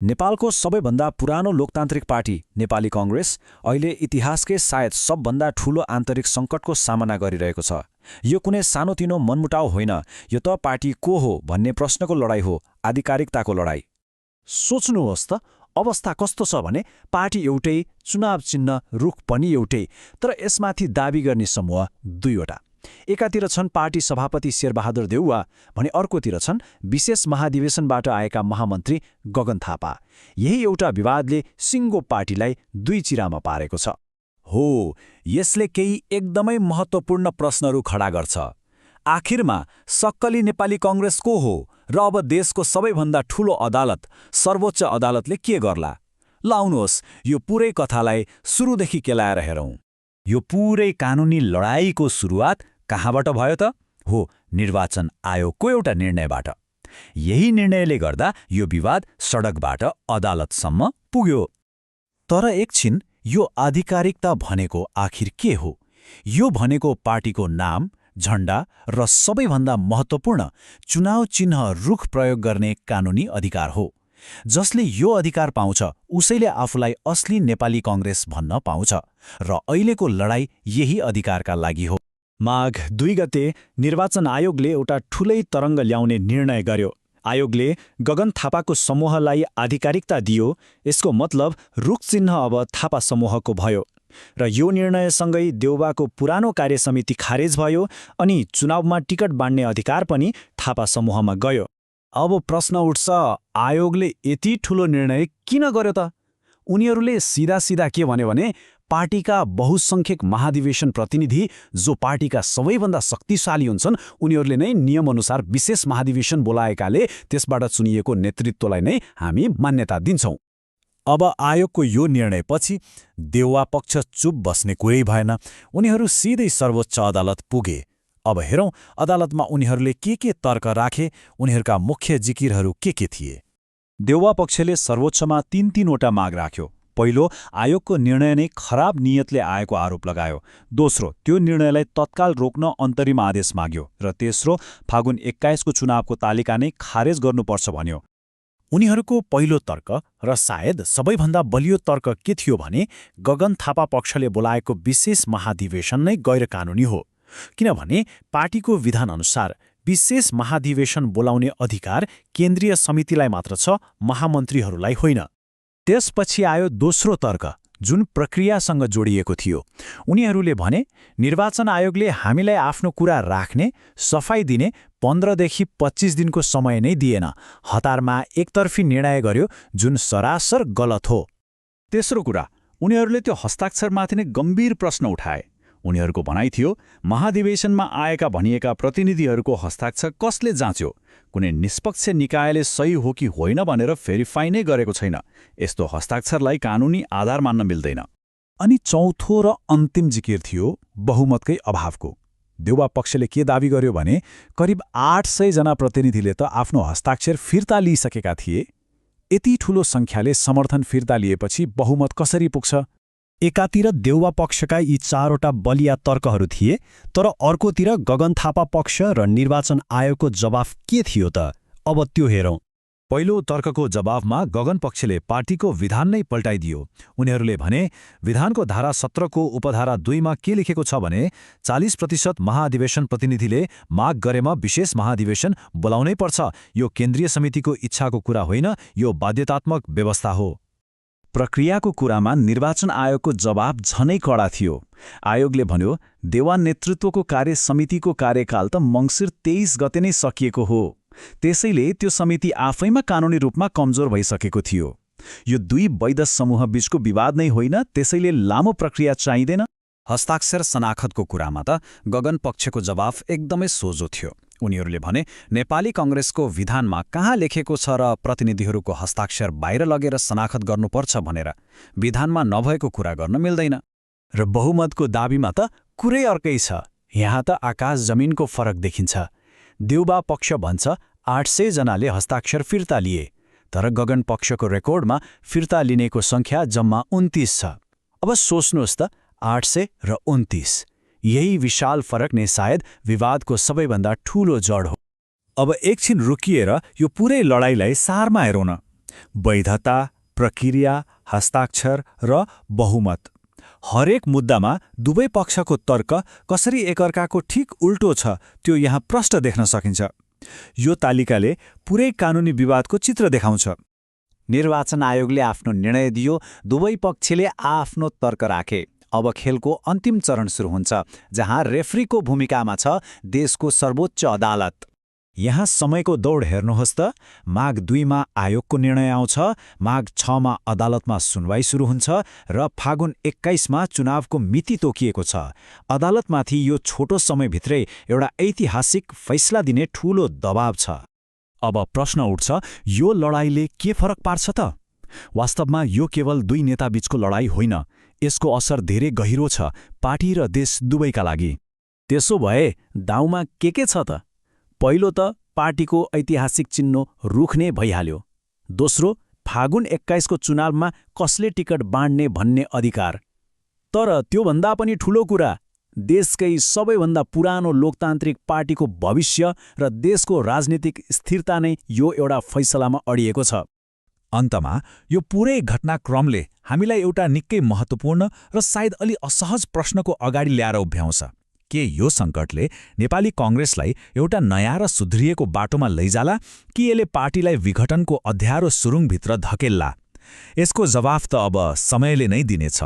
नेपालको सबैभन्दा पुरानो लोकतान्त्रिक पार्टी नेपाली कांग्रेस अहिले इतिहासकै सायद सबभन्दा ठूलो आन्तरिक सङ्कटको सामना गरिरहेको छ। यो कुनै सानोतिनो मनमुटाव होइन, यो त पार्टी को हो भन्ने प्रश्नको लडाईँ हो, आधिकारिकताको लडाईँ। सोच्नुहोस् त, अवस्था कस्तो छ भने पार्टी एउटै, चुनाव चिन्ह रुख पनि एउटै, तर यसमाथि दाबी गर्ने समूह दुईवटा। एकातिर छन् पार्टी सभापति शेरबहादुर देउवा भने अर्कोतिर छन् विशेष महाधिवेशनबाट आएका महामन्त्री गगन थापा। यही एउटा विवादले सिङ्गो पार्टीलाई दुई चिरामा पारेको छ। हो, यसले केही एकदमै महत्त्वपूर्ण प्रश्नहरू खडा गर्छ। आखिरमा सक्कली नेपाली कांग्रेस को हो र अब देशको सबैभन्दा ठूलो अदालत सर्वोच्च अदालतले के गर्ला? लाउनुहोस् यो पुरै कथालाई सुरुदेखि केलाएर हेरौँ। यो पुरै कानुनी लडाईँको सुरुवात कहाँबाट भयो त? हो, निर्वाचन आयोगको एउटा निर्णयबाट। यही निर्णयले गर्दा यो विवाद सडकबाट अदालतसम्म पुग्यो। तर एकछिन, यो आधिकारिकता भनेको आखिर के हो? यो भनेको पार्टीको नाम, झण्डा र सबैभन्दा महत्त्वपूर्ण चुनाव चिन्ह रुख प्रयोग गर्ने कानुनी अधिकार हो। जसले यो अधिकार पाउँछ उसैले आफूलाई असली नेपाली कांग्रेस भन्न पाउँछ र अहिलेको लडाईँ यही अधिकारका लागि हो। माघ 2 गते निर्वाचन आयोगले एउटा ठूलै तरङ्ग ल्याउने निर्णय गर्यो। आयोगले गगन थापाको समूहलाई आधिकारिकता दियो। यसको मतलब रुख चिन्ह अब थापा समूहको भयो र यो निर्णयसँगै देउबाको पुरानो कार्यसमिति खारेज भयो अनि चुनावमा टिकट बाँड्ने अधिकार पनि थापा समूहमा गयो। अब प्रश्न उठ्छ, आयोगले यति ठूलो निर्णय किन गर्यो त? उनीहरूले सिधा के भन्यो भने पार्टीका बहुसंख्यक महाधिवेशन प्रतिनिधि जो पार्टीका सबैभन्दा शक्तिशाली हुन्छन् उनीहरूले नै नियमअनुसार विशेष महाधिवेशन बोलाएकाले त्यसबाट चुनिएको नेतृत्वलाई नै हामी मान्यता दिन्छौं। अब आयोगको यो निर्णयपछि देउवा पक्ष चुप बस्ने कुरै भएन। उनीहरू सिधै सर्वोच्च अदालत पुगे। अब हेरौँ अदालतमा उनीहरूले के तर्क राखे, उनीहरूका मुख्य जिकिरहरू के थिए। देउवा पक्षले सर्वोच्चमा तीनवटा माग राख्यो। पहिलो, आयोगको निर्णय नै खराब नियतले आएको आरोप लगायो। दोस्रो, त्यो निर्णयलाई तत्काल रोक्न अन्तरिम आदेश माग्यो र तेस्रो, फागुन 21 को चुनावको तालिका नै खारेज गर्नुपर्छ भन्यो। उनीहरूको पहिलो तर्क र सायद सबैभन्दा बलियो तर्क के थियो भने गगन थापा पक्षले बोलाएको विशेष महाधिवेशन नै गैरकानुनी हो, किनभने पार्टीको विधानअनुसार विशेष महाधिवेशन बोलाउने अधिकार केन्द्रीय समितिलाई मात्र छ, महामन्त्रीहरूलाई होइन। त्यसपछि आयो दोस्रो तर्क, जुन प्रक्रियासँग जोडिएको थियो। उनीहरूले भने निर्वाचन आयोगले हामीलाई आफ्नो कुरा राख्ने, सफाई दिने 15 देखि 25 दिनको समय नै दिएन, हतारमा एकतर्फी निर्णय गर्यो जुन सरासर गलत हो। तेस्रो कुरा, उनीहरूले त्यो हस्ताक्षरमाथि नै गम्भीर प्रश्न उठाए। उनीहरूको भनाइ थियो महाधिवेशनमा आएका भनिएका प्रतिनिधिहरूको हस्ताक्षर कसले जाँच्यो? कुनै निष्पक्ष निकायले सही हो कि होइन भनेर भेरिफाई नै गरेको छैन। यस्तो हस्ताक्षरलाई कानुनी आधार मान्न मिल्दैन। अनि चौथो र अन्तिम जिकिर थियो बहुमतकै अभावको। देउवा पक्षले के दाबी गर्यो भने करिब 800 जना प्रतिनिधिले त आफ्नो हस्ताक्षर फिर्ता लिइसकेका थिए। यति ठूलो संख्याले समर्थन फिर्ता लिएपछि बहुमत कसरी पुग्छ? एकातिर देउवा पक्षका यी 4वटा बलिया तर्कहरू थिए, तर अर्कोतिर गगन थापा पक्ष र निर्वाचन आयोगको जवाफ के थियो त? अब त्यो हेरौँ। पहिलो तर्कको जवाफमा गगन पक्षले पार्टीको विधान नै पल्टाइदियो। उनीहरूले भने विधानको धारा 17 को उपधारा 2 मा के लेखेको छ भने 40% महाधिवेशन प्रतिनिधिले माग गरेमा विशेष महाधिवेशन बोलाउनै पर्छ। यो केन्द्रीय समितिको इच्छाको कुरा होइन, यो बाध्यतात्मक व्यवस्था हो। प्रक्रियाको कुरामा निर्वाचन आयोगको जवाब झनै कडा थियो। आयोगले भन्यो देउवा नेतृत्वको कार्य समितिको कार्यकाल त मङ्सिर 23 गते नै सकिएको हो। त्यसैले त्यो समिति आफैमा कानुनी रूपमा कमजोर भइसकेको थियो। यो दुई वैध समूह बीचको विवाद नै होइन, त्यसैले लामो प्रक्रिया चाहिँदैन। हस्ताक्षर शनाखतको कुरामा त गगन पक्षको जवाफ एकदमै सोझो थियो। उनीहरूले भने नेपाली कांग्रेसको विधानमा कहाँ लेखेको छ र प्रतिनिधिहरूको हस्ताक्षर बाहिर लगेर शनाखत गर्नुपर्छ भनेर? विधानमा नभएको कुरा गर्न मिल्दैन। र बहुमतको दाबीमा त कुरै अर्कै छ। यहाँ त आकाश जमिनको फरक देखिन्छ। देउबा पक्ष भन्छ 800 जनाले हस्ताक्षर फिर्ता लिए, तर गगन पक्षको रेकर्डमा फिर्ता लिनेको संख्या जम्मा 29 छ। अब सोच्नुहोस् त, 800 र 29, यही विशाल फरक नै सायद विवादको सबैभन्दा ठूलो जड हो। अब एकछिन रुकिएर यो पुरै लडाईँलाई सारमा हेरौँ न। वैधता, प्रक्रिया, हस्ताक्षर र बहुमत। हरेक मुद्दामा दुवै पक्षको तर्क कसरी एकअर्काको ठिक उल्टो छ त्यो यहाँ प्रष्ट देख्न सकिन्छ। यो तालिकाले पुरै कानुनी विवादको चित्र देखाउँछ। निर्वाचन आयोगले आफ्नो निर्णय दियो, दुवै पक्षले आफ्नो तर्क राखे। अब खेलको अन्तिम चरण सुरु हुन्छ, जहाँ रेफ्रीको भूमिकामा छ देशको सर्वोच्च अदालत। यहाँ समयको दौड हेर्नुहोस् त। माघ 2 मा आयोगको निर्णय आउँछ, माघ 6 मा अदालतमा सुनवाई सुरु हुन्छ र फागुन 21 मा चुनावको मिति तोकिएको छ। अदालतमाथि यो छोटो समयभित्रै एउटा ऐतिहासिक फैसला दिने ठूलो दबाव छ। अब प्रश्न उठ्छ, यो लडाईँले के फरक पार्छ त? वास्तवमा यो केवल दुई नेताबीचको लडाईँ होइन, यसको असर धेरै गहिरो छ, पार्टी र देश दुवैका लागि। त्यसो भए दाउमा के छ त? पहिलो त पार्टीको ऐतिहासिक चिन्ह रुख्ने भइहाल्यो। दोस्रो, फागुन 21 को चुनावमा कसले टिकट बाँड्ने भन्ने अधिकार। तर त्योभन्दा पनि ठूलो कुरा, देशकै सबैभन्दा पुरानो लोकतान्त्रिक पार्टीको भविष्य र देशको राजनीतिक स्थिरता नै यो एउटा फैसलामा अडिएको छ। अन्तमा यो पुरै घटनाक्रमले हामीलाई एउटा निकै महत्त्वपूर्ण र सायद अलि असहज प्रश्नको अगाडि ल्याएर उभ्याउँछ। के यो सङ्कटले नेपाली कांग्रेसलाई एउटा नयाँ र सुध्रिएको बाटोमा लैजाला कि यसले पार्टीलाई विघटनको अँध्यारो सुरुङभित्र धकेल्ला? यसको जवाफ त अब समयले नै दिनेछ।